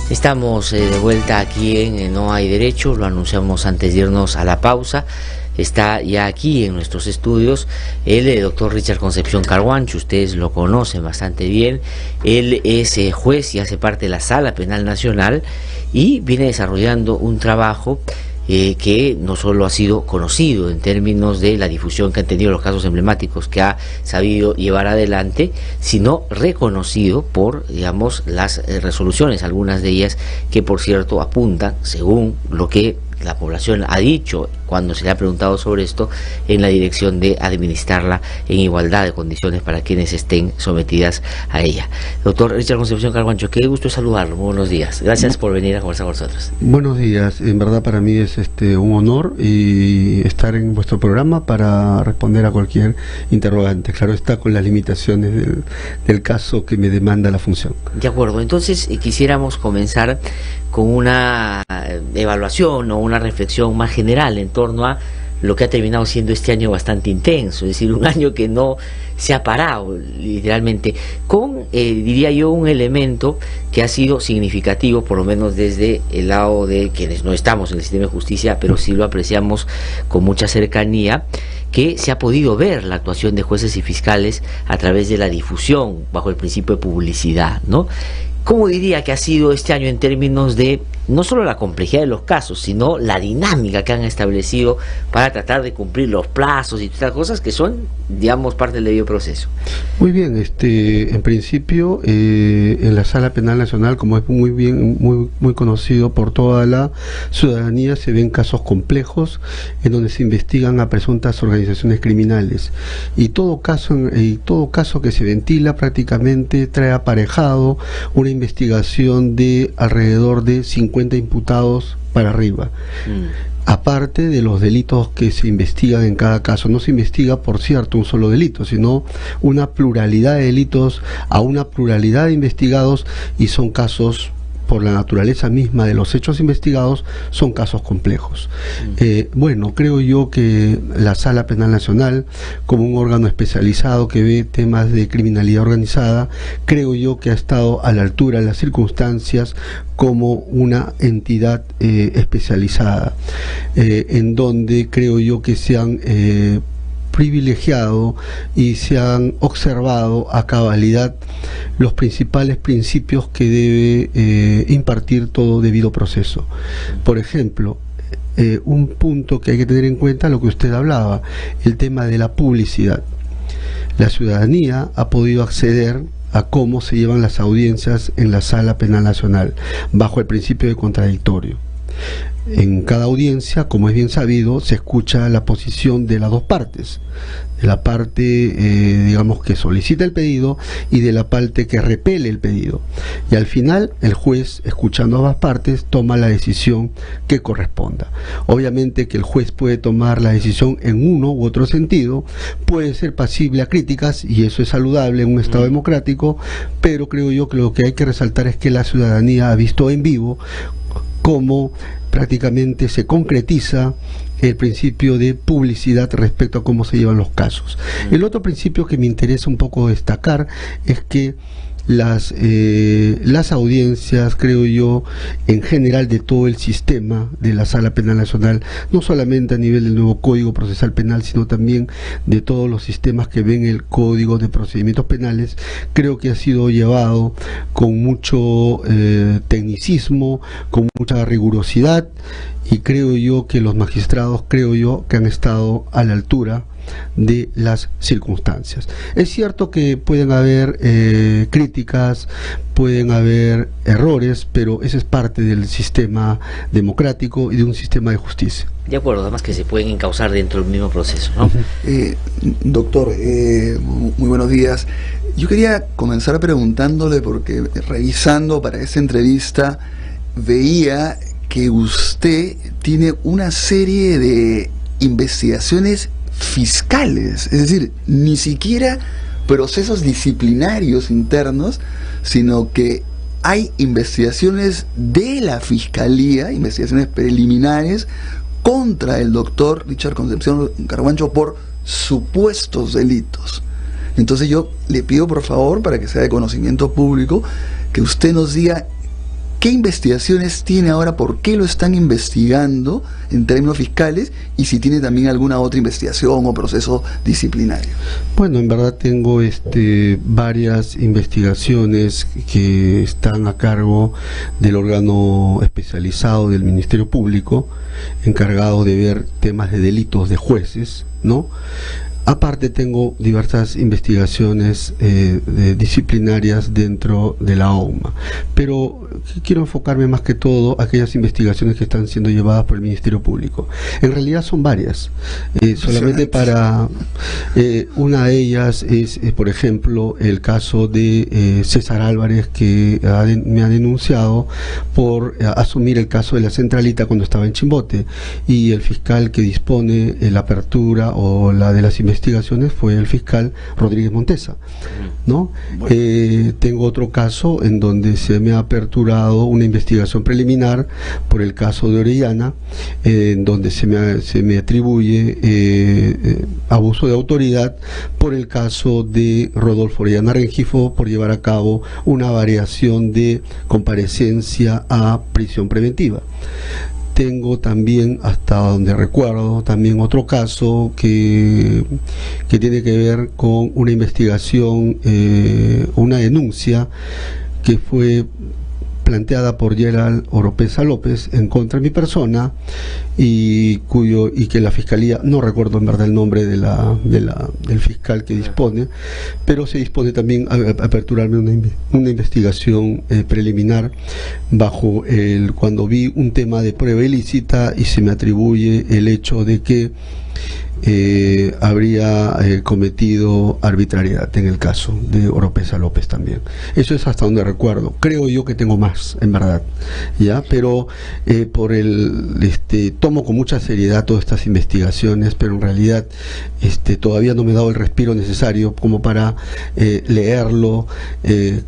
Estamos de vuelta aquí en No Hay Derecho, lo anunciamos antes de irnos a la pausa. Está ya aquí en nuestros estudios el doctor Richard Concepción Carguancho, ustedes lo conocen bastante bien. Él es juez y hace parte de la Sala Penal Nacional y viene desarrollando un trabajo que no solo ha sido conocido en términos de la difusión que han tenido los casos emblemáticos que ha sabido llevar adelante, sino reconocido por, digamos, las resoluciones, algunas de ellas que, por cierto, apuntan, según lo que la población ha dicho cuando se le ha preguntado sobre esto, en la dirección de administrarla en igualdad de condiciones para quienes estén sometidas a ella. Doctor Richard Concepción Carguancho, qué gusto saludarlo, muy buenos días. Gracias por venir a conversar con nosotros. Buenos días, en verdad para mí es un honor y estar en vuestro programa para responder a cualquier interrogante. Claro está, con las limitaciones del caso que me demanda la función. De acuerdo, entonces quisiéramos comenzar con una evaluación o una reflexión más general en torno a lo que ha terminado siendo este año bastante intenso, es decir, un año que no se ha parado literalmente, con, diría yo, un elemento que ha sido significativo, por lo menos desde el lado de quienes no estamos en el sistema de justicia, pero sí lo apreciamos con mucha cercanía, que se ha podido ver la actuación de jueces y fiscales a través de la difusión bajo el principio de publicidad, ¿no? ¿Cómo diría que ha sido este año en términos de no solo la complejidad de los casos, sino la dinámica que han establecido para tratar de cumplir los plazos y estas cosas que son, digamos, parte del debido proceso? Muy bien, en principio, en la Sala Penal Nacional, como es muy conocido por toda la ciudadanía, se ven casos complejos en donde se investigan a presuntas organizaciones criminales, y todo caso que se ventila prácticamente trae aparejado una investigación de alrededor de 50 imputados para arriba. Aparte de los delitos que se investigan en cada caso. No se investiga, por cierto, un solo delito, sino una pluralidad de delitos a una pluralidad de investigados, y son casos, por la naturaleza misma de los hechos investigados, son casos complejos. Bueno, creo yo que la Sala Penal Nacional, como un órgano especializado que ve temas de criminalidad organizada, creo yo que ha estado a la altura de las circunstancias como una entidad especializada, en donde creo yo que se han privilegiado y se han observado a cabalidad los principales principios que debe impartir todo debido proceso. Por ejemplo, un punto que hay que tener en cuenta, lo que usted hablaba, el tema de la publicidad. La ciudadanía ha podido acceder a cómo se llevan las audiencias en la Sala Penal Nacional, bajo el principio de contradictorio. En cada audiencia, como es bien sabido, se escucha la posición de las dos partes, de la parte, digamos, que solicita el pedido y de la parte que repele el pedido. Y al final, el juez, escuchando a ambas partes, toma la decisión que corresponda. Obviamente que el juez puede tomar la decisión en uno u otro sentido, puede ser pasible a críticas, y eso es saludable en un Estado democrático, pero creo yo que lo que hay que resaltar es que la ciudadanía ha visto en vivo cómo prácticamente se concretiza el principio de publicidad respecto a cómo se llevan los casos. El otro principio que me interesa un poco destacar es que las audiencias, creo yo, en general de todo el sistema de la Sala Penal Nacional, no solamente a nivel del nuevo Código Procesal Penal, sino también de todos los sistemas que ven el Código de Procedimientos Penales, creo que ha sido llevado con mucho tecnicismo, con mucha rigurosidad, y creo yo que los magistrados, que han estado a la altura de las circunstancias. Es cierto que pueden haber críticas, pueden haber errores, pero eso es parte del sistema democrático y de un sistema de justicia. De acuerdo, además que se pueden encauzar dentro del mismo proceso, ¿no? Doctor, muy buenos días. Yo quería comenzar preguntándole, porque revisando para esa entrevista veía que usted tiene una serie de investigaciones fiscales, es decir, ni siquiera procesos disciplinarios internos, sino que hay investigaciones de la Fiscalía, investigaciones preliminares contra el doctor Richard Concepción Carguancho por supuestos delitos. Entonces yo le pido por favor, para que sea de conocimiento público, que usted nos diga ¿qué investigaciones tiene ahora? ¿Por qué lo están investigando en términos fiscales? Y si tiene también alguna otra investigación o proceso disciplinario. Bueno, en verdad tengo varias investigaciones que están a cargo del órgano especializado del Ministerio Público, encargado de ver temas de delitos de jueces, ¿no? Aparte tengo diversas investigaciones disciplinarias dentro de la OMA, pero quiero enfocarme más que todo a aquellas investigaciones que están siendo llevadas por el Ministerio Público. En realidad son varias, solamente para una de ellas es por ejemplo, el caso de César Álvarez, que me ha denunciado por asumir el caso de la Centralita cuando estaba en Chimbote, y el fiscal que dispone la apertura o la de las investigaciones fue el fiscal Rodríguez Montesa, ¿no? Bueno. Tengo otro caso en donde se me ha aperturado una investigación preliminar por el caso de Orellana, en donde se me atribuye abuso de autoridad por el caso de Rodolfo Orellana Rengifo, por llevar a cabo una variación de comparecencia a prisión preventiva. Tengo también, hasta donde recuerdo, también otro caso que tiene que ver con una investigación, una denuncia que fue planteada por Gerald Oropesa López en contra de mi persona, y que la fiscalía, no recuerdo en verdad el nombre del fiscal que dispone, pero se dispone también a aperturarme una investigación preliminar bajo cuando vi un tema de prueba ilícita y se me atribuye el hecho de que habría cometido arbitrariedad en el caso de Oropesa López también. Eso es hasta donde recuerdo. Creo yo que tengo más, en verdad, ya, pero tomo con mucha seriedad todas estas investigaciones, pero en realidad todavía no me he dado el respiro necesario como para leerlo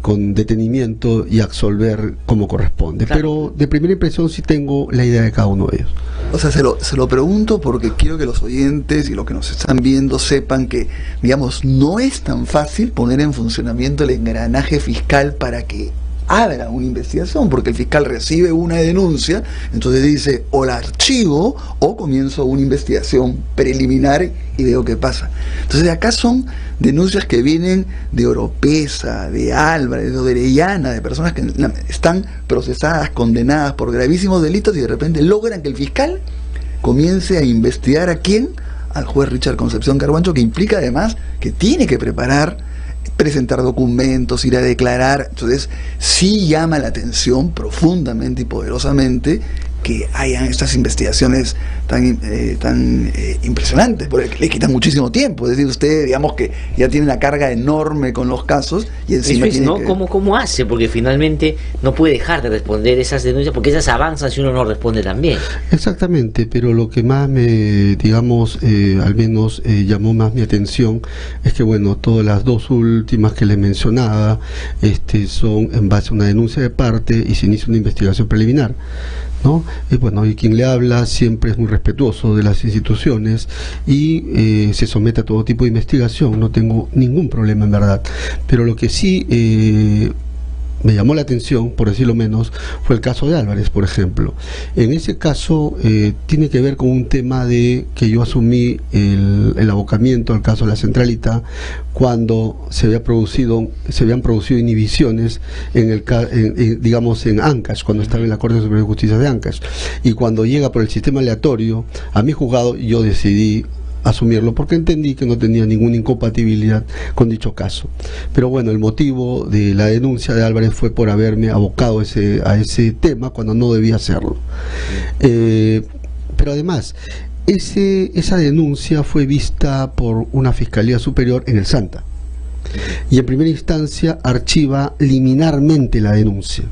con detenimiento y absolver como corresponde. Claro. Pero de primera impresión sí tengo la idea de cada uno de ellos. O sea, se lo pregunto porque quiero que los oyentes y los que nos están viendo sepan que, digamos, no es tan fácil poner en funcionamiento el engranaje fiscal para que abra una investigación, porque el fiscal recibe una denuncia, entonces dice, o la archivo o comienzo una investigación preliminar y veo qué pasa. Entonces acá son denuncias que vienen de Oropesa, de Álvarez, de Orellana, de personas que están procesadas, condenadas por gravísimos delitos, y de repente logran que el fiscal comience a investigar. ¿A quién? Al juez Richard Concepción Carguancho, que implica además que tiene que presentar documentos, ir a declarar. Entonces sí llama la atención profundamente y poderosamente que hayan estas investigaciones tan impresionantes, porque le quitan muchísimo tiempo. Es decir, usted, digamos que ya tiene una carga enorme con los casos y encima tiene ¿no? ¿Cómo hace? Porque finalmente no puede dejar de responder esas denuncias, porque esas avanzan si uno no responde también. Exactamente, pero lo que más al menos llamó más mi atención es que, bueno, todas las dos últimas que le mencionaba son en base a una denuncia de parte y se inicia una investigación preliminar, ¿no? Bueno, y quien le habla siempre es muy respetuoso de las instituciones y se somete a todo tipo de investigación. No tengo ningún problema, en verdad, pero lo que sí me llamó la atención, por decirlo menos, fue el caso de Álvarez, por ejemplo. En ese caso tiene que ver con un tema de que yo asumí el abocamiento al caso de la Centralita cuando se habían producido inhibiciones digamos en Ancash, cuando estaba en la Corte Superior de Justicia de Ancash, y cuando llega por el sistema aleatorio a mi juzgado, yo decidí asumirlo porque entendí que no tenía ninguna incompatibilidad con dicho caso. Pero bueno, el motivo de la denuncia de Álvarez fue por haberme abocado a ese tema cuando no debía hacerlo. Pero además, esa denuncia fue vista por una Fiscalía Superior en el Santa, y en primera instancia archiva liminarmente la denuncia.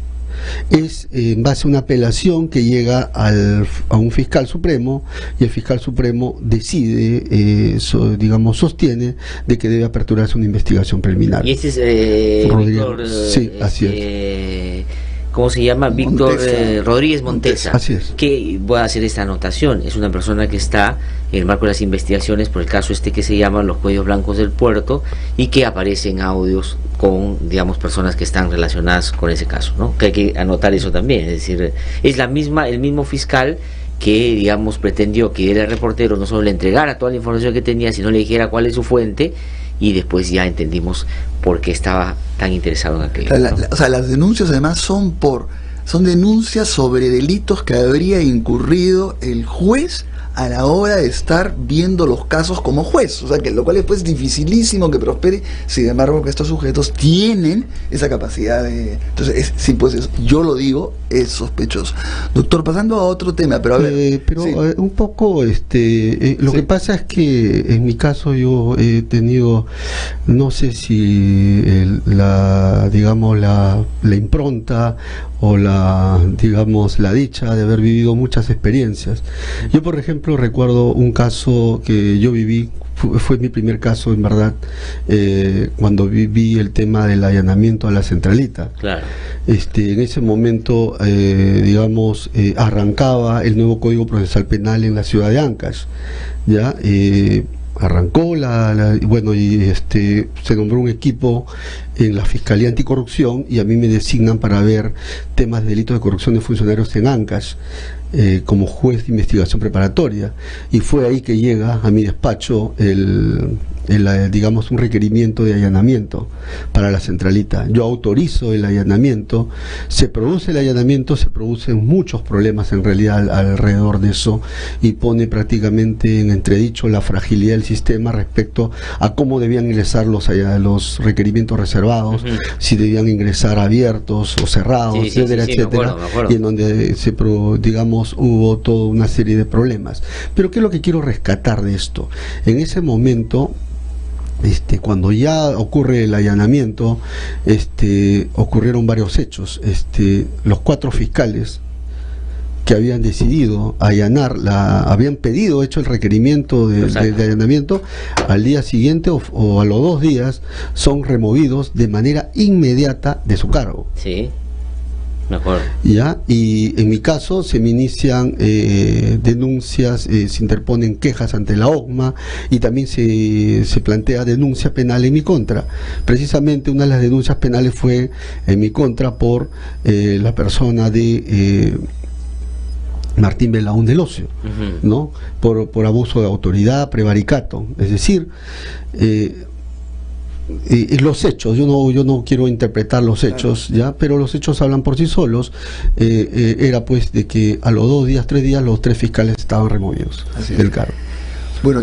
Es en base a una apelación que llega a un fiscal supremo, y el fiscal supremo decide, sostiene de que debe aperturarse una investigación preliminar. Y este es Víctor, sí, así es. ¿cómo se llama? Víctor Montesa. Rodríguez Montesa. Así es. Que voy a hacer esta anotación. Es una persona que está en el marco de las investigaciones por el caso que se llama los cuellos blancos del puerto y que aparecen audios con, digamos, personas que están relacionadas con ese caso, ¿no? Que hay que anotar eso también. Es decir, es el mismo fiscal que, digamos, pretendió que el reportero no solo le entregara toda la información que tenía, sino le dijera cuál es su fuente, y después ya entendimos por qué estaba tan interesado en aquello. O sea, las denuncias además son denuncias sobre delitos que habría incurrido el juez a la hora de estar viendo los casos como juez, o sea, que lo cual es pues dificilísimo que prospere, sin embargo que estos sujetos tienen esa capacidad de... Entonces, sí, pues yo lo digo, es sospechoso. Doctor, pasando a otro tema, pero a ver... sí. Un poco, lo Sí. que pasa es que en mi caso yo he tenido, no sé si digamos, la impronta o digamos, la dicha de haber vivido muchas experiencias. Yo, por ejemplo, recuerdo un caso que yo viví, fue mi primer caso, en verdad, cuando viví el tema del allanamiento a la centralita. Claro. En ese momento, digamos, arrancaba el nuevo Código Procesal Penal en la ciudad de Ancash, ¿ya? Arrancó bueno, y se nombró un equipo en la Fiscalía Anticorrupción y a mí me designan para ver temas de delitos de corrupción de funcionarios en Ancash, como juez de investigación preparatoria, y fue ahí que llega a mi despacho digamos, un requerimiento de allanamiento para la centralita. Yo autorizo el allanamiento, se producen muchos problemas en realidad alrededor de eso, y pone prácticamente en entredicho la fragilidad del sistema respecto a cómo debían ingresar los requerimientos reservados, si debían ingresar abiertos o cerrados, etcétera, etcétera, me acuerdo. y en donde digamos, hubo toda una serie de problemas. Pero ¿qué es lo que quiero rescatar de esto? En ese momento, cuando ya ocurre el allanamiento, ocurrieron varios hechos. Los 4 fiscales que habían decidido allanar, habían pedido, hecho el requerimiento de allanamiento, al día siguiente o a los 2 días son removidos de manera inmediata de su cargo. Sí, me acuerdo. ¿Ya? Y en mi caso se me inician denuncias, se interponen quejas ante la OCMA, y también se plantea denuncia penal en mi contra. Precisamente una de las denuncias penales fue en mi contra por la persona de Martín Belaún del Ocio, ¿no? Por abuso de autoridad, prevaricato. Es decir, los hechos, yo no quiero interpretar los hechos, ya, pero los hechos hablan por sí solos. Era pues de que a los 2 días, 3 días, los 3 fiscales estaban removidos del cargo. Bueno,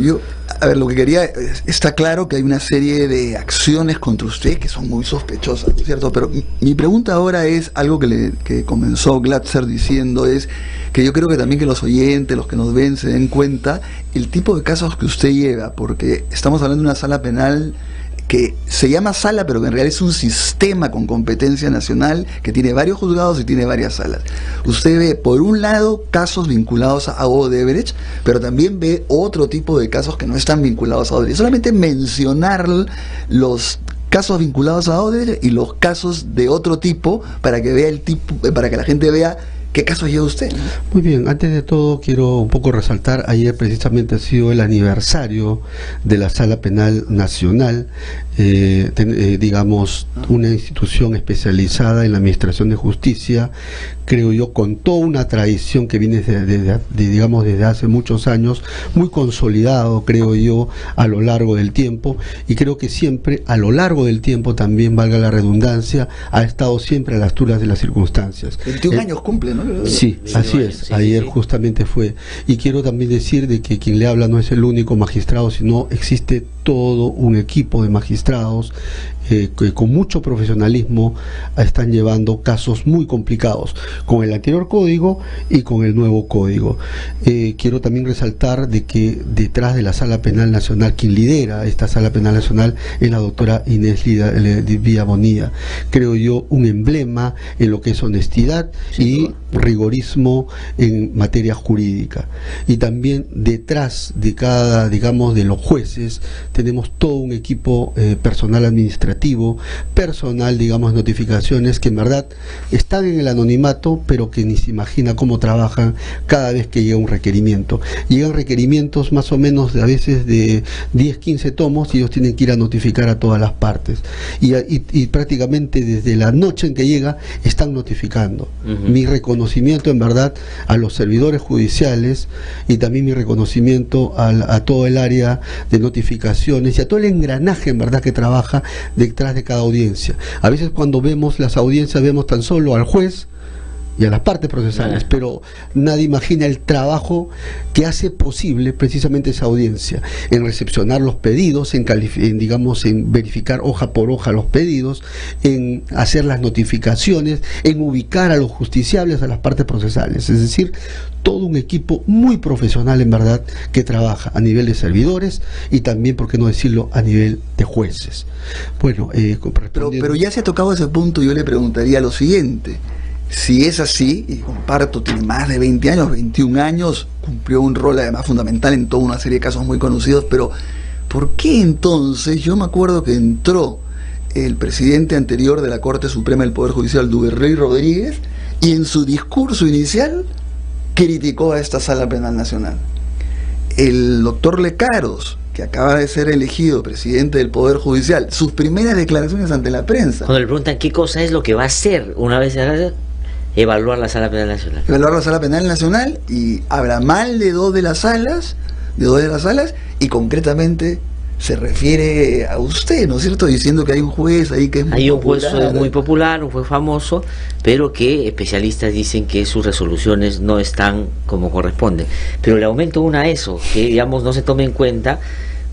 a ver, lo que quería, está claro que hay una serie de acciones contra usted que son muy sospechosas, ¿cierto? Pero mi pregunta ahora es algo que comenzó Glatzer diciendo, es que yo creo que también que los oyentes, los que nos ven, se den cuenta el tipo de casos que usted lleva, porque estamos hablando de una sala penal que se llama sala, pero que en realidad es un sistema con competencia nacional que tiene varios juzgados y tiene varias salas. Usted ve, por un lado, casos vinculados a Odebrecht, pero también ve otro tipo de casos que no están vinculados a Odebrecht. Solamente mencionar los casos vinculados a Odebrecht y los casos de otro tipo para que vea para que la gente vea ¿qué caso lleva usted? Muy bien, antes de todo quiero un poco resaltar, ayer precisamente ha sido el aniversario de la Sala Penal Nacional, digamos, una institución especializada en la administración de justicia, creo yo, con toda una tradición que viene digamos, desde hace muchos años, muy consolidado, creo yo, a lo largo del tiempo, y creo que siempre, a lo largo del tiempo, también, valga la redundancia, ha estado siempre a las alturas de las circunstancias. 21 años cumple, ¿no? Sí, así es, ayer justamente fue. Y quiero también decir de que quien le habla no es el único magistrado, sino existe todo un equipo de magistrados que con mucho profesionalismo están llevando casos muy complicados con el anterior código y con el nuevo código. Quiero también resaltar de que detrás de la Sala Penal Nacional, quien lidera esta Sala Penal Nacional es la doctora Inés Villa Bonilla, creo yo un emblema en lo que es honestidad y rigorismo en materia jurídica. Y también detrás de cada, digamos, de los jueces tenemos todo un equipo personal administrativo administrativo, personal, digamos, notificaciones que en verdad están en el anonimato, pero que ni se imagina cómo trabajan cada vez que llega un requerimiento. Llegan requerimientos más o menos a veces de 10, 15 tomos y ellos tienen que ir a notificar a todas las partes. Y prácticamente desde la noche en que llega están notificando. Mi reconocimiento en verdad a los servidores judiciales y también mi reconocimiento a todo el área de notificaciones y a todo el engranaje en verdad que trabaja detrás de cada audiencia. A veces cuando vemos las audiencias vemos tan solo al juez y a las partes procesales, pero nadie imagina el trabajo que hace posible precisamente esa audiencia, en recepcionar los pedidos, en digamos, en verificar hoja por hoja los pedidos, en hacer las notificaciones, en ubicar a los justiciables a las partes procesales, es decir, todo un equipo muy profesional en verdad que trabaja a nivel de servidores y también, por qué no decirlo, a nivel de jueces. Bueno, pero ya se ha tocado ese punto, yo le preguntaría lo siguiente. Si es así, y comparto, tiene más de 20 años, 21 años, cumplió un rol además fundamental en toda una serie de casos muy conocidos, pero ¿por qué entonces? Yo me acuerdo que entró el presidente anterior de la Corte Suprema del Poder Judicial, Duverly Rodríguez, y en su discurso inicial criticó a esta Sala Penal Nacional. El doctor Lecaros, que acaba de ser elegido presidente del Poder Judicial, sus primeras declaraciones ante la prensa. Cuando le preguntan qué cosa es lo que va a hacer una vez evaluar la Sala Penal Nacional. Evaluar la Sala Penal Nacional, y habla mal de dos de las salas, y concretamente se refiere a usted, ¿no es cierto? Diciendo que hay un juez ahí que es muy popular. Hay un juez muy popular, un juez famoso, pero que especialistas dicen que sus resoluciones no están como corresponde. Pero le aumento una a eso, que digamos no se tome en cuenta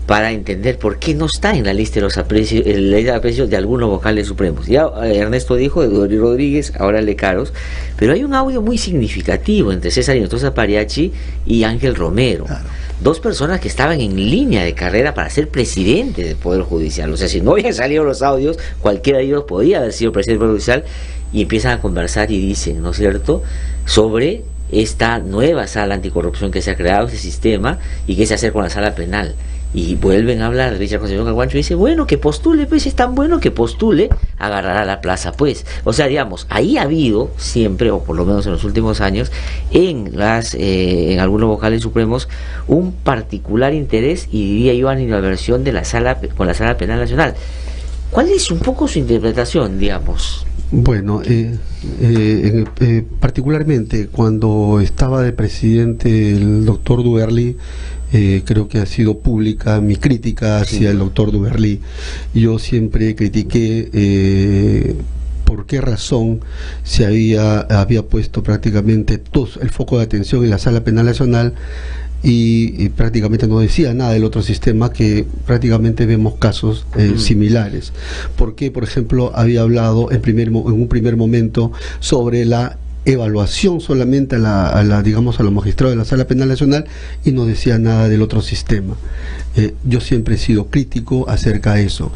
para entender por qué no está en la lista de los aprecios, en la lista de aprecios de algunos vocales supremos. Ya Ernesto dijo de Duverly Rodríguez, ahora Lecaros, pero hay un audio muy significativo entre César Hinojosa Pariachi y Ángel Romero. Claro. Dos personas que estaban en línea de carrera para ser presidente del Poder Judicial. O sea, si no habían salido los audios, cualquiera de ellos podía haber sido presidente del Poder Judicial, y empiezan a conversar y dicen, ¿no es cierto?, sobre esta nueva sala anticorrupción que se ha creado, ese sistema, y qué se hace con la sala penal. Y vuelven a hablar, Richard Concepción Carguancho dice, bueno, que postule, pues, es tan bueno que postule, agarrará la plaza, pues. O sea, digamos, ahí ha habido siempre, o por lo menos en los últimos años, en algunos vocales supremos, un particular interés, y diría yo, animadversión de la sala, con la Sala Penal Nacional. ¿Cuál es un poco su interpretación, digamos? Bueno, particularmente cuando estaba de presidente el doctor Duverly, creo que ha sido pública mi crítica hacia el doctor Duverly. Yo siempre critiqué por qué razón se había puesto prácticamente todo el foco de atención en la Sala Penal Nacional y prácticamente no decía nada del otro sistema, que prácticamente vemos casos similares. Porque, por ejemplo, había hablado en un primer momento sobre la evaluación solamente digamos, a los magistrados de la Sala Penal Nacional, y no decía nada del otro sistema. Yo siempre he sido crítico acerca de eso.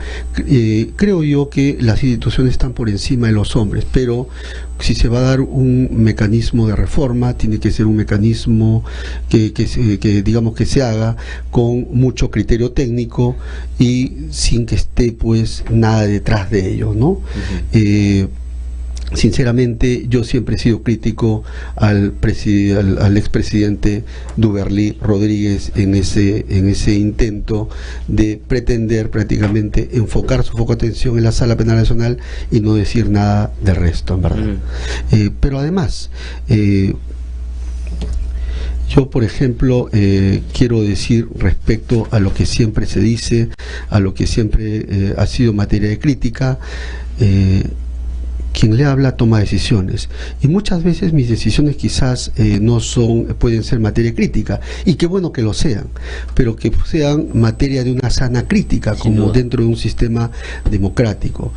Creo yo que las instituciones están por encima de los hombres, pero si se va a dar un mecanismo de reforma, tiene que ser un mecanismo que digamos que se haga con mucho criterio técnico y sin que esté pues nada detrás de ello, ¿no? Sinceramente, yo siempre he sido crítico al expresidente Duverly Rodríguez en ese intento de pretender prácticamente enfocar su foco de atención en la Sala Penal Nacional y no decir nada del resto, en verdad. Pero además, yo, por ejemplo, quiero decir respecto a lo que siempre se dice, a lo que siempre ha sido materia de crítica, quien le habla toma decisiones, y muchas veces mis decisiones quizás pueden ser materia crítica, y qué bueno que lo sean, pero que sean materia de una sana crítica, como dentro de un sistema democrático.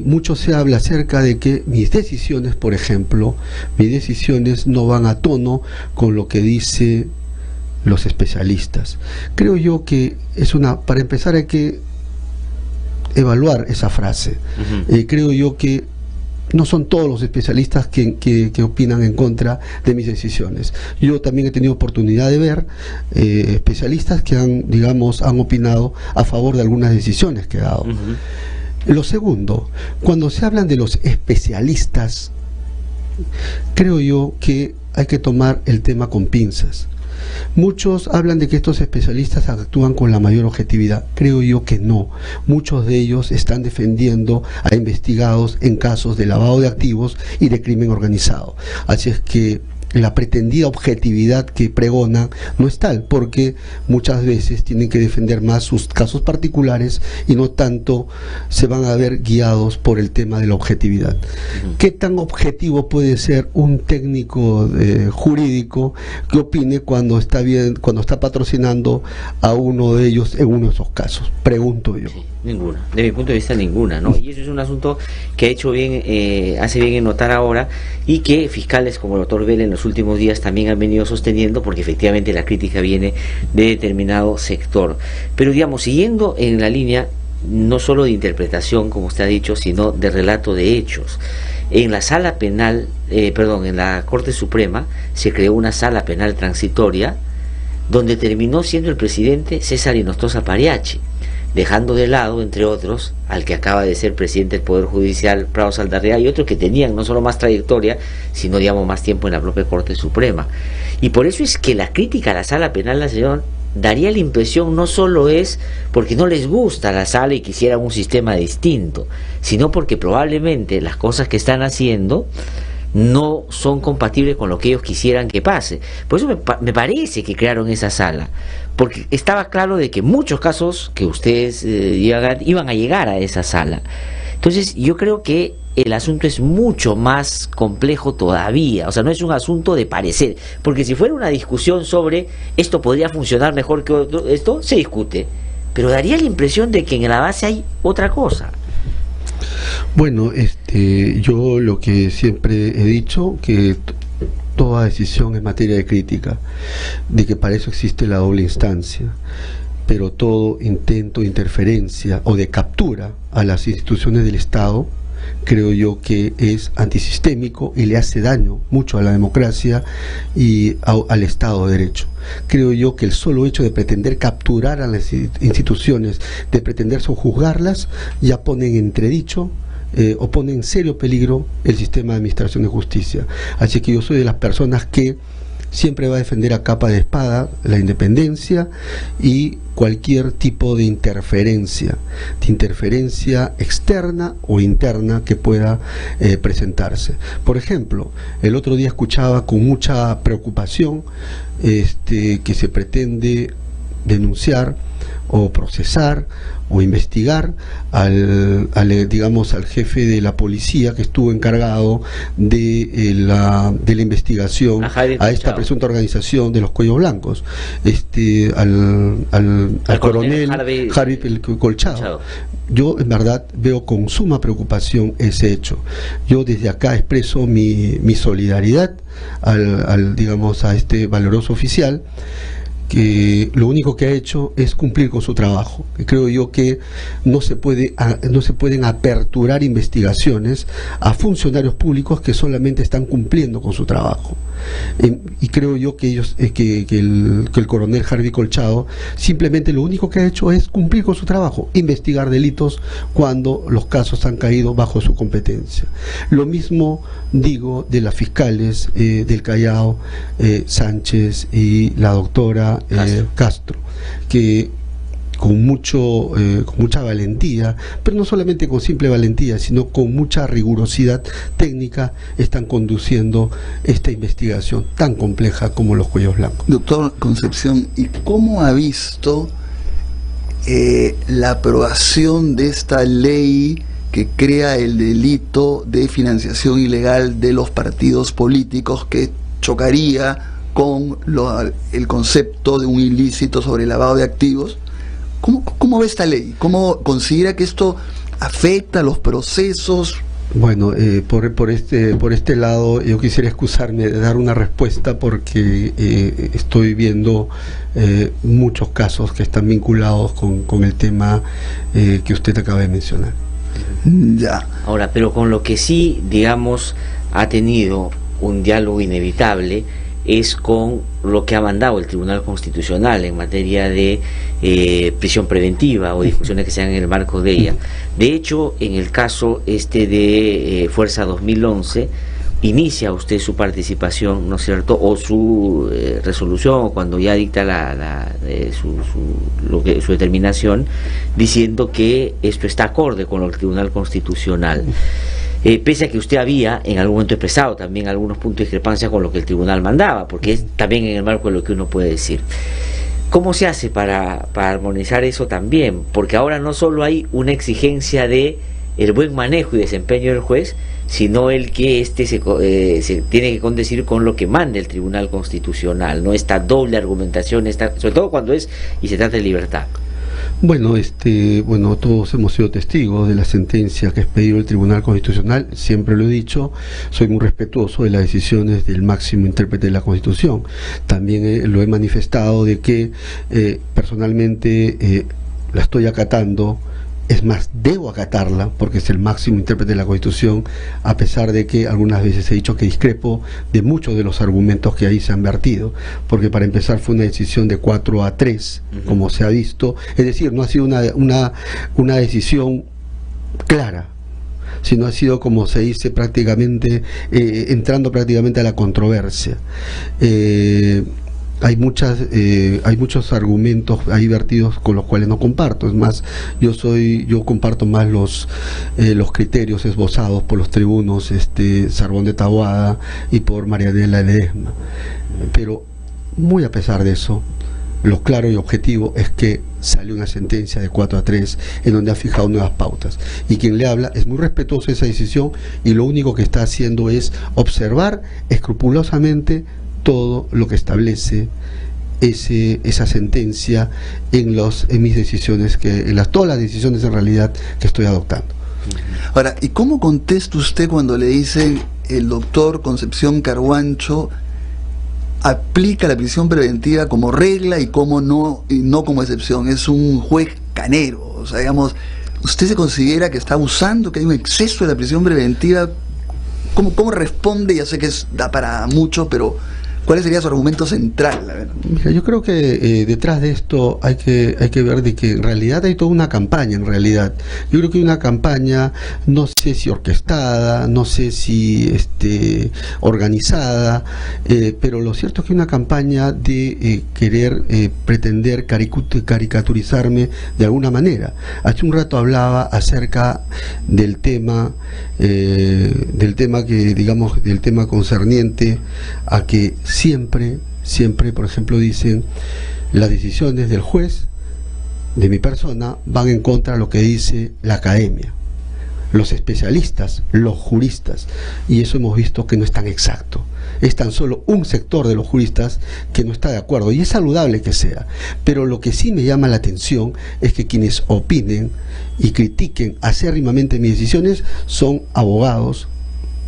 Mucho se habla acerca de que mis decisiones, por ejemplo, no van a tono con lo que dice los especialistas. Creo yo que para empezar hay que evaluar esa frase. Creo yo que no son todos los especialistas que opinan en contra de mis decisiones. Yo también he tenido oportunidad de ver especialistas que han opinado a favor de algunas decisiones que he dado. Lo segundo, cuando se hablan de los especialistas, creo yo que hay que tomar el tema con pinzas. Muchos hablan de que estos especialistas actúan con la mayor objetividad. Creo yo que no. Muchos de ellos están defendiendo a investigados en casos de lavado de activos y de crimen organizado. Así es que la pretendida objetividad que pregonan no es tal, porque muchas veces tienen que defender más sus casos particulares y no tanto se van a ver guiados por el tema de la objetividad. ¿Qué tan objetivo puede ser un técnico jurídico que opine cuando está patrocinando a uno de ellos en uno de esos casos? Pregunto yo. Sí, ninguna, de mi punto de vista ninguna, ¿no? Y eso es un asunto que ha hecho bien, hace bien en notar ahora, y que fiscales como el doctor Vela en los últimos días también han venido sosteniendo, porque efectivamente la crítica viene de determinado sector. Pero digamos, siguiendo en la línea no solo de interpretación, como usted ha dicho, sino de relato de hechos. En la sala penal, en la Corte Suprema se creó una sala penal transitoria donde terminó siendo el presidente César Hinojosa Pariachi, dejando de lado, entre otros, al que acaba de ser presidente del Poder Judicial, Prado Saldarriaga, y otros que tenían no solo más trayectoria, sino, digamos, más tiempo en la propia Corte Suprema. Y por eso es que la crítica a la Sala Penal Nacional daría la impresión, no solo es porque no les gusta la sala y quisieran un sistema distinto, sino porque probablemente las cosas que están haciendo no son compatibles con lo que ellos quisieran que pase. Por eso me parece que crearon esa sala, porque estaba claro de que muchos casos que ustedes iban a llegar a esa sala. Entonces yo creo que el asunto es mucho más complejo todavía, o sea, no es un asunto de parecer, porque si fuera una discusión sobre esto podría funcionar mejor que esto, se discute, pero daría la impresión de que en la base hay otra cosa. Bueno, yo lo que siempre he dicho, que toda decisión es materia de crítica, de que para eso existe la doble instancia, pero todo intento de interferencia o de captura a las instituciones del Estado, creo yo que es antisistémico y le hace daño mucho a la democracia y al Estado de Derecho. Creo yo que el solo hecho de pretender capturar a las instituciones, de pretender sojuzgarlas, ya pone en entredicho o pone en serio peligro el sistema de administración de justicia. Así que yo soy de las personas que siempre va a defender a capa de espada la independencia y cualquier tipo de interferencia externa o interna que pueda presentarse. Por ejemplo, el otro día escuchaba con mucha preocupación que se pretende denunciar o procesar o investigar al jefe de la policía que estuvo encargado de la investigación a esta presunta organización de los cuellos blancos, al coronel Harvey Colchado. Yo en verdad veo con suma preocupación ese hecho. Yo desde acá expreso mi solidaridad a este valoroso oficial, que lo único que ha hecho es cumplir con su trabajo. Creo yo que no se pueden aperturar investigaciones a funcionarios públicos que solamente están cumpliendo con su trabajo. Y creo yo que el coronel Harvey Colchado simplemente lo único que ha hecho es cumplir con su trabajo, investigar delitos cuando los casos han caído bajo su competencia. Lo mismo digo de las fiscales del Callao, Sánchez y la doctora Castro, que con mucha valentía, pero no solamente con simple valentía, sino con mucha rigurosidad técnica, están conduciendo esta investigación tan compleja como los cuellos blancos. Doctor Concepción, ¿y cómo ha visto la aprobación de esta ley que crea el delito de financiación ilegal de los partidos políticos, que chocaría con el concepto de un ilícito sobre lavado de activos? ¿Cómo ve esta ley? ¿Cómo considera que esto afecta los procesos? Bueno, por este lado yo quisiera excusarme de dar una respuesta, porque estoy viendo muchos casos que están vinculados con el tema que usted acaba de mencionar. Ya. Ahora, pero con lo que sí, digamos, ha tenido un diálogo inevitable es con lo que ha mandado el Tribunal Constitucional en materia de prisión preventiva o discusiones que se dan en el marco de ella. De hecho, en el caso de Fuerza 2011, inicia usted su participación, ¿no es cierto?, o su resolución, cuando ya dicta su determinación, diciendo que esto está acorde con el Tribunal Constitucional. Pese a que usted había en algún momento expresado también algunos puntos de discrepancia con lo que el tribunal mandaba, porque es también en el marco de lo que uno puede decir. ¿Cómo se hace para armonizar eso también? Porque ahora no solo hay una exigencia de el buen manejo y desempeño del juez, sino el que se tiene que condecir con lo que manda el Tribunal Constitucional, no esta doble argumentación, sobre todo cuando se trata de libertad. Bueno, todos hemos sido testigos de la sentencia que ha expedido el Tribunal Constitucional. Siempre lo he dicho, soy muy respetuoso de las decisiones del máximo intérprete de la Constitución. También lo he manifestado de que personalmente la estoy acatando. Es más, debo acatarla porque es el máximo intérprete de la Constitución, a pesar de que algunas veces he dicho que discrepo de muchos de los argumentos que ahí se han vertido, porque para empezar fue una decisión de 4-3, como se ha visto, es decir, no ha sido una decisión clara, sino ha sido, como se dice, prácticamente entrando prácticamente a la controversia. Hay muchos argumentos ahí vertidos con los cuales no comparto. Es más, yo comparto más los criterios esbozados por los tribunos Sarbón de Taboada y por Marianela Ledesma. Pero muy a pesar de eso, lo claro y objetivo es que salió una sentencia de 4-3 en donde ha fijado nuevas pautas, y quien le habla es muy respetuoso de esa decisión, y lo único que está haciendo es observar escrupulosamente todo lo que establece esa sentencia en mis decisiones, todas las decisiones en realidad que estoy adoptando. Ahora, ¿y cómo contesta usted cuando le dicen el doctor Concepción Carguancho aplica la prisión preventiva como regla y no como excepción? Es un juez canero. O sea, digamos, ¿usted se considera que está abusando, que hay un exceso de la prisión preventiva? ¿Cómo responde? Ya sé que da para mucho, pero ¿cuál sería su argumento central? Mira, yo creo que detrás de esto hay que ver de que en realidad hay toda una campaña. En realidad yo creo que hay una campaña, no sé si orquestada, no sé si organizada, pero lo cierto es que hay una campaña de querer pretender caricaturizarme de alguna manera. Hace un rato hablaba acerca del tema concerniente a que siempre, por ejemplo, dicen las decisiones del juez, de mi persona, van en contra de lo que dice la academia, los especialistas, los juristas, y eso hemos visto que no es tan exacto. Es tan solo un sector de los juristas que no está de acuerdo, y es saludable que sea, pero lo que sí me llama la atención es que quienes opinen y critiquen acérrimamente mis decisiones son abogados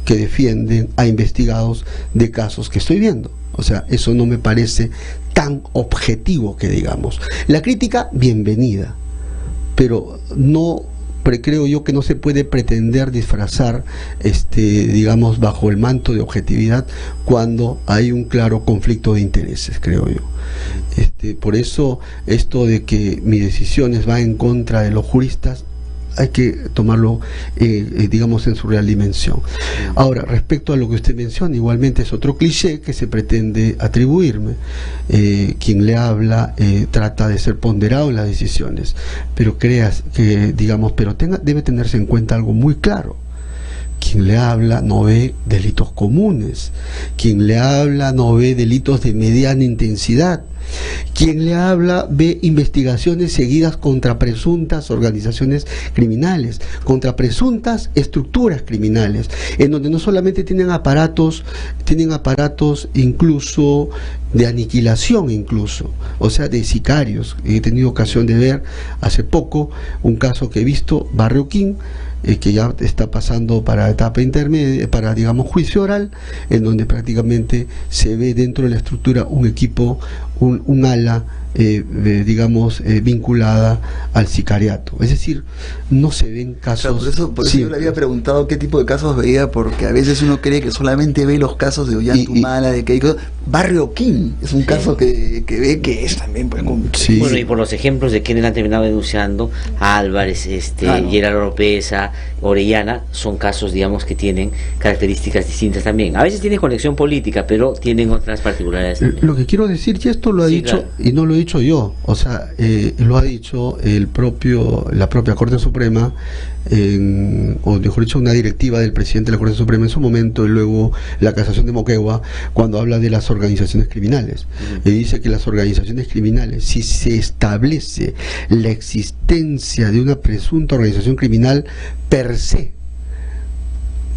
que defienden a investigados de casos que estoy viendo. O sea, eso no me parece tan objetivo, que digamos. La crítica, bienvenida, pero creo yo que no se puede pretender disfrazar, digamos, bajo el manto de objetividad cuando hay un claro conflicto de intereses, creo yo. Por eso, esto de que mis decisiones van en contra de los juristas, hay que tomarlo, digamos, en su real dimensión. Ahora, respecto a lo que usted menciona, igualmente es otro cliché que se pretende atribuirme. Quien le habla trata de ser ponderado en las decisiones, pero debe tenerse en cuenta algo muy claro. Quien le habla no ve delitos comunes, quien le habla no ve delitos de mediana intensidad, quien le habla ve investigaciones seguidas contra presuntas organizaciones criminales, contra presuntas estructuras criminales, en donde no solamente tienen aparatos incluso de aniquilación, o sea, de sicarios. He tenido ocasión de ver hace poco un caso que he visto, Barrioquín, que ya está pasando para etapa intermedia, para, digamos, juicio oral, en donde prácticamente se ve dentro de la estructura un equipo un ala digamos vinculada al sicariato. Es decir, no se ven casos. Claro, por eso yo le había preguntado qué tipo de casos veía, porque a veces uno cree que solamente ve los casos de Ollantumala, de que hay Barrio King es un caso que ve que es también pues, sí. Bueno, y por los ejemplos de quienes han terminado denunciando, Álvarez, Gerardo Oropesa, Orellana, son casos, digamos, que tienen características distintas también. A veces tienen conexión política, pero tienen otras particularidades también. Lo que quiero decir, y esto lo ha dicho, claro, y no lo he dicho yo, o sea, lo ha dicho la propia Corte Suprema, o mejor dicho, una directiva del presidente de la Corte Suprema en su momento, y luego la casación de Moquegua, cuando habla de las organizaciones criminales. Y dice que las organizaciones criminales, si se establece la existencia de una presunta organización criminal per se,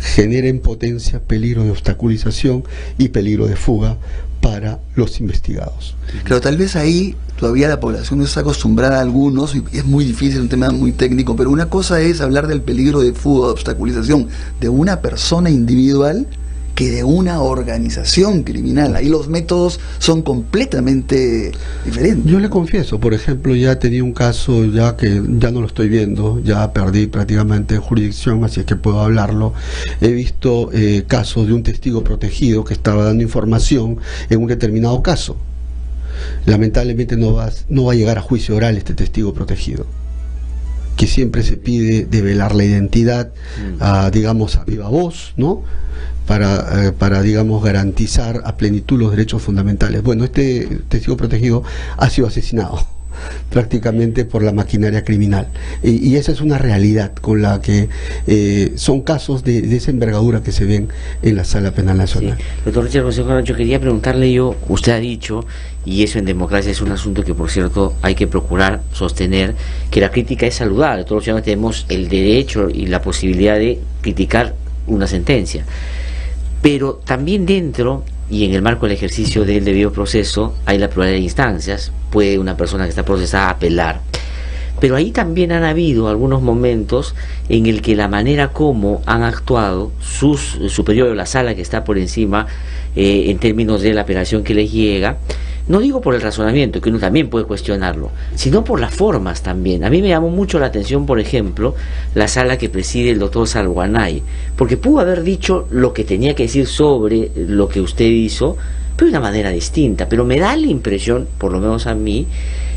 genera en potencia peligro de obstaculización y peligro de fuga para los investigados. Claro, tal vez ahí todavía la población no está acostumbrada a algunos, y es muy difícil, un tema muy técnico, pero una cosa es hablar del peligro de fuga, de obstaculización de una persona individual que de una organización criminal. Ahí los métodos son completamente diferentes. Yo le confieso, por ejemplo, ya tenía un caso ya que ya no lo estoy viendo, ya perdí prácticamente jurisdicción, así es que puedo hablarlo. He visto casos de un testigo protegido que estaba dando información en un determinado caso. Lamentablemente no va a llegar a juicio oral este testigo protegido, que siempre se pide develar la identidad, digamos, a viva voz, ¿no? Para digamos, garantizar a plenitud los derechos fundamentales. Bueno, este testigo protegido ha sido asesinado prácticamente por la maquinaria criminal, y esa es una realidad con la que son casos de esa envergadura que se ven en la Sala Penal Nacional. Sí. Doctor Richard Concepción, quería preguntarle yo, usted ha dicho, y eso en democracia es un asunto que por cierto hay que procurar sostener, que la crítica es saludable. Todos los ciudadanos tenemos el derecho y la posibilidad de criticar una sentencia, pero también dentro y en el marco del ejercicio del debido proceso hay la pluralidad de instancias. Puede una persona que está procesada apelar, pero ahí también han habido algunos momentos en el que la manera como han actuado sus superiores, la sala que está por encima en términos de la apelación que les llega, no digo por el razonamiento, que uno también puede cuestionarlo, sino por las formas también. A mí me llamó mucho la atención, por ejemplo, la sala que preside el doctor Salguanay, porque pudo haber dicho lo que tenía que decir sobre lo que usted hizo, pero de una manera distinta. Pero me da la impresión, por lo menos a mí,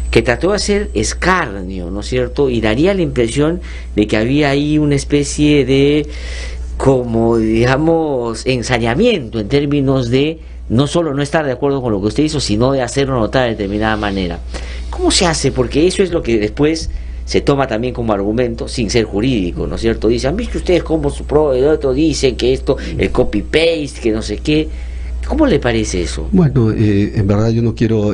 que trató de hacer escarnio, ¿no es cierto? Y daría la impresión de que había ahí una especie de, como digamos, ensañamiento en términos de no solo no estar de acuerdo con lo que usted hizo, sino de hacerlo notar de determinada manera. ¿Cómo se hace? Porque eso es lo que después se toma también como argumento, sin ser jurídico, ¿no es cierto? Dicen, ¿han visto ustedes cómo su proveedor dice que esto, el copy-paste, que no sé qué? ¿Cómo le parece eso? Bueno, en verdad yo no quiero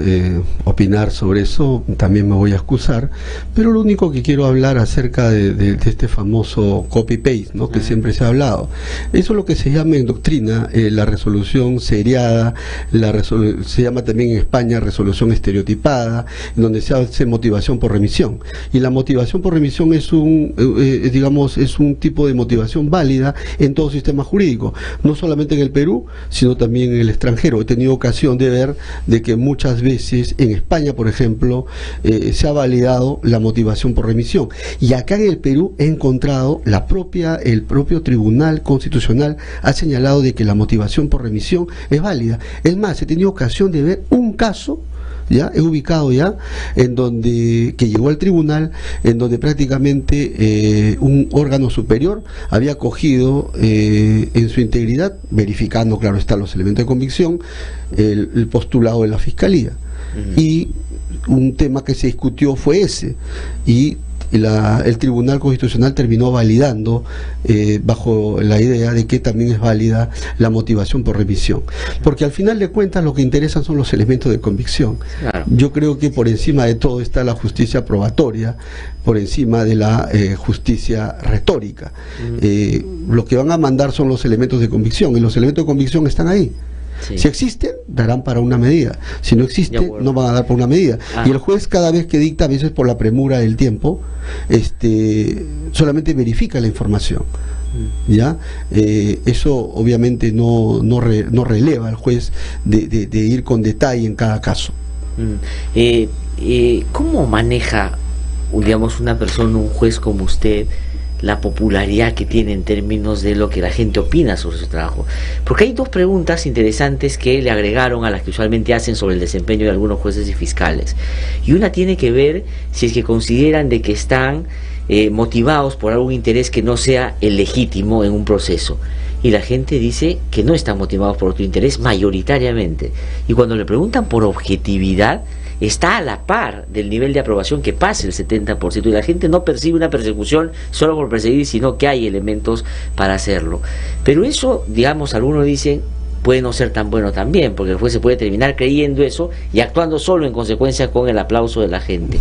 opinar sobre eso, también me voy a excusar, pero lo único que quiero hablar acerca de este famoso copy-paste, ¿no? Que siempre se ha hablado. Eso es lo que se llama en doctrina la resolución seriada, se llama también en España resolución estereotipada, en donde se hace motivación por remisión. Y la motivación por remisión es digamos, es un tipo de motivación válida en todo sistema jurídico, no solamente en el Perú, sino también en el extranjero. He tenido ocasión de ver de que muchas veces en España, por ejemplo, se ha validado la motivación por remisión, y acá en el Perú he encontrado el propio Tribunal Constitucional ha señalado de que la motivación por remisión es válida. Es más, he tenido ocasión de ver un caso, ya he ubicado ya, en donde que llegó al tribunal, en donde prácticamente un órgano superior había cogido en su integridad, verificando, claro está, los elementos de convicción, el postulado de la fiscalía. Y un tema que se discutió fue ese, y el Tribunal Constitucional terminó validando bajo la idea de que también es válida la motivación por remisión, porque al final de cuentas lo que interesan son los elementos de convicción. Claro. Yo creo que por encima de todo está la justicia probatoria, por encima de la justicia retórica. Lo que van a mandar son los elementos de convicción, y los elementos de convicción están ahí. Sí. Si existen, darán para una medida. Si no existen, no van a dar para una medida. Y el juez, cada vez que dicta, a veces por la premura del tiempo, solamente verifica la información. ¿Ya? Eso obviamente no releva al juez de ir con detalle en cada caso. ¿Cómo maneja, digamos, una persona, un juez como usted, la popularidad que tiene en términos de lo que la gente opina sobre su trabajo? Porque hay dos preguntas interesantes que le agregaron a las que usualmente hacen sobre el desempeño de algunos jueces y fiscales. Y una tiene que ver si es que consideran de que están motivados por algún interés que no sea el legítimo en un proceso. Y la gente dice que no están motivados por otro interés mayoritariamente. Y cuando le preguntan por objetividad, está a la par del nivel de aprobación que pasa el 70%, y la gente no percibe una persecución solo por perseguir, sino que hay elementos para hacerlo. Pero eso, digamos, algunos dicen, puede no ser tan bueno también, porque el juez se puede terminar creyendo eso y actuando solo en consecuencia con el aplauso de la gente.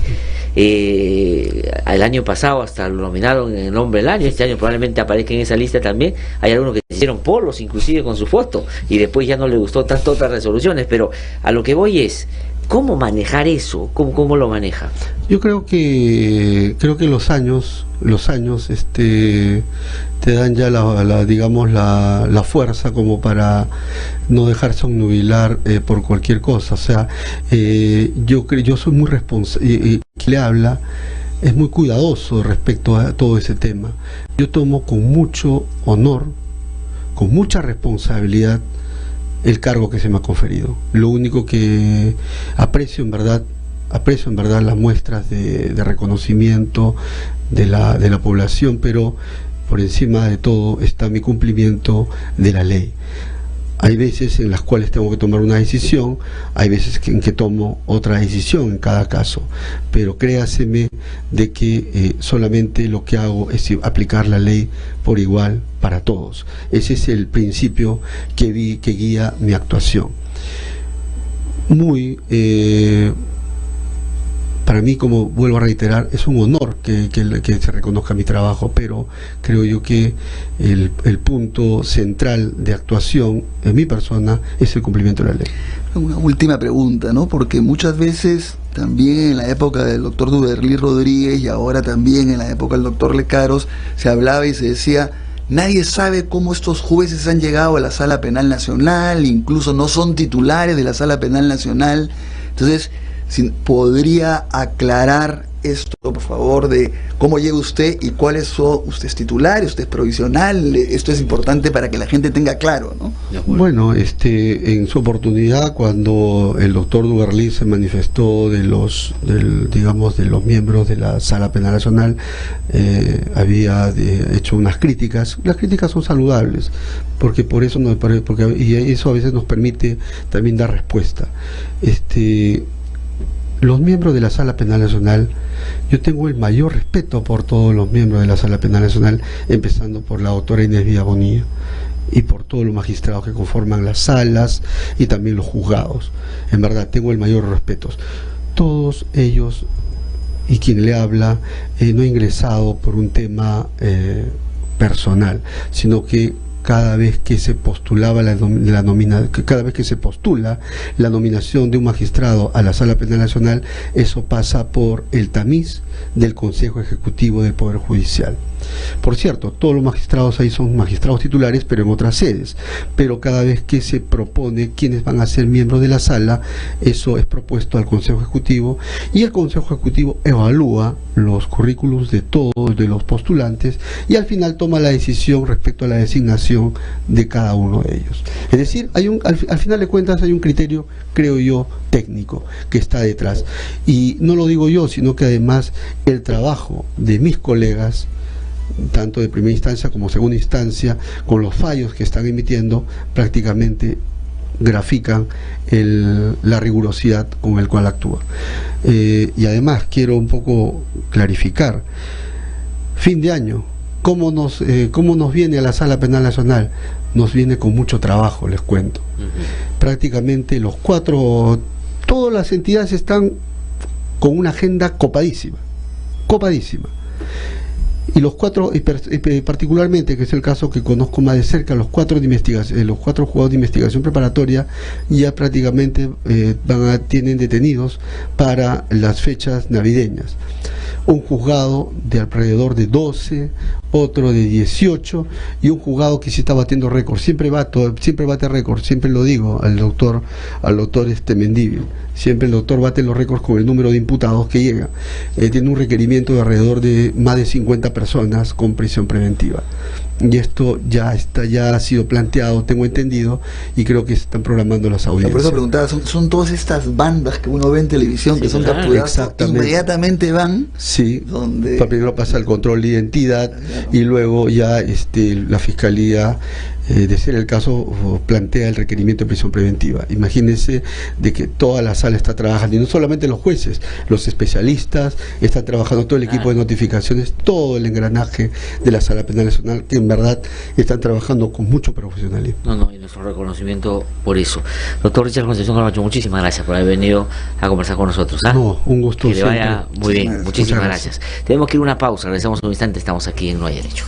El año pasado hasta lo nominaron en el Hombre del Año, este año probablemente aparezca en esa lista también. Hay algunos que hicieron polos inclusive con su foto y después ya no le gustó tanto otras resoluciones, pero a lo que voy es, ¿cómo manejar eso? ¿Cómo lo maneja? Yo creo que los años te dan ya la fuerza como para no dejarse obnubilar por cualquier cosa. O sea, yo soy muy responsable, le habla, es muy cuidadoso respecto a todo ese tema. Yo tomo con mucho honor, con mucha responsabilidad el cargo que se me ha conferido. Lo único que aprecio en verdad las muestras de reconocimiento de la población, pero por encima de todo está mi cumplimiento de la ley. Hay veces en las cuales tengo que tomar una decisión, hay veces en que tomo otra decisión en cada caso, pero créaseme de que solamente lo que hago es aplicar la ley por igual para todos. Ese es el principio que guía mi actuación. Para mí, como vuelvo a reiterar, es un honor que se reconozca mi trabajo, pero creo yo que el punto central de actuación en mi persona es el cumplimiento de la ley. Una última pregunta, ¿no? Porque muchas veces, también en la época del doctor Duberly Rodríguez y ahora también en la época del doctor Lecaros, se hablaba y se decía, nadie sabe cómo estos jueces han llegado a la Sala Penal Nacional, incluso no son titulares de la Sala Penal Nacional. Entonces, ¿podría aclarar esto, por favor, de cómo llega usted y cuáles son? Usted es titular, usted es provisional. Esto es importante para que la gente tenga claro, ¿no? Bueno, en su oportunidad, cuando el doctor Duberly se manifestó de los miembros de la Sala Penal Nacional, había hecho unas críticas. Las críticas son saludables, porque por eso y eso a veces nos permite también dar respuesta. Los miembros de la Sala Penal Nacional, yo tengo el mayor respeto por todos los miembros de la Sala Penal Nacional, empezando por la doctora Inés Villabonía y por todos los magistrados que conforman las salas y también los juzgados. En verdad, tengo el mayor respeto. Todos ellos, y quien le habla, no ha ingresado por un tema personal, sino que cada vez que se postula la nominación de un magistrado a la Sala Penal Nacional, eso pasa por el tamiz del Consejo Ejecutivo del Poder Judicial. Por cierto, todos los magistrados ahí son magistrados titulares, pero en otras sedes. Pero cada vez que se propone quiénes van a ser miembros de la sala, eso es propuesto al Consejo Ejecutivo, y el Consejo Ejecutivo evalúa los currículos de todos, de los postulantes, y al final toma la decisión respecto a la designación de cada uno de ellos. Es decir, al final de cuentas hay un criterio, creo yo, técnico que está detrás. Y no lo digo yo, sino que además el trabajo de mis colegas, tanto de primera instancia como segunda instancia, con los fallos que están emitiendo, prácticamente grafican la rigurosidad con el cual actúa. Y además quiero un poco clarificar, fin de año, ¿cómo nos viene a la Sala Penal Nacional? Nos viene con mucho trabajo, les cuento. Prácticamente todas las entidades están con una agenda copadísima. Y los cuatro, particularmente, que es el caso que conozco más de cerca, los cuatro juzgados de investigación preparatoria ya prácticamente tienen detenidos para las fechas navideñas. un juzgado de alrededor de 12, otro de 18 y un juzgado que sí está batiendo récord. Siempre bate récord, siempre lo digo al doctor Mendívil. Siempre el doctor bate los récords con el número de imputados que llega. Tiene un requerimiento de alrededor de más de 50 personas con prisión preventiva. Y esto ya ha sido planteado, tengo entendido, y creo que se están programando las audiencias. Por eso preguntaba, son todas estas bandas que uno ve en televisión, sí, que son capturadas, inmediatamente van. Sí, donde primero pasa el control de identidad, claro, y luego ya la Fiscalía, de ser el caso, plantea el requerimiento de prisión preventiva. Imagínense de que toda la sala está trabajando, y no solamente los jueces, los especialistas, está trabajando todo el equipo de notificaciones, todo el engranaje de la Sala Penal Nacional, que en verdad están trabajando con mucho profesionalismo. Y nuestro reconocimiento por eso. Doctor Richard Concepción Carwancho, muchísimas gracias por haber venido a conversar con nosotros. No, un gusto. Que le vaya muy bien, muchísimas gracias. Tenemos que ir a una pausa, regresamos un instante, estamos aquí en No hay Derecho.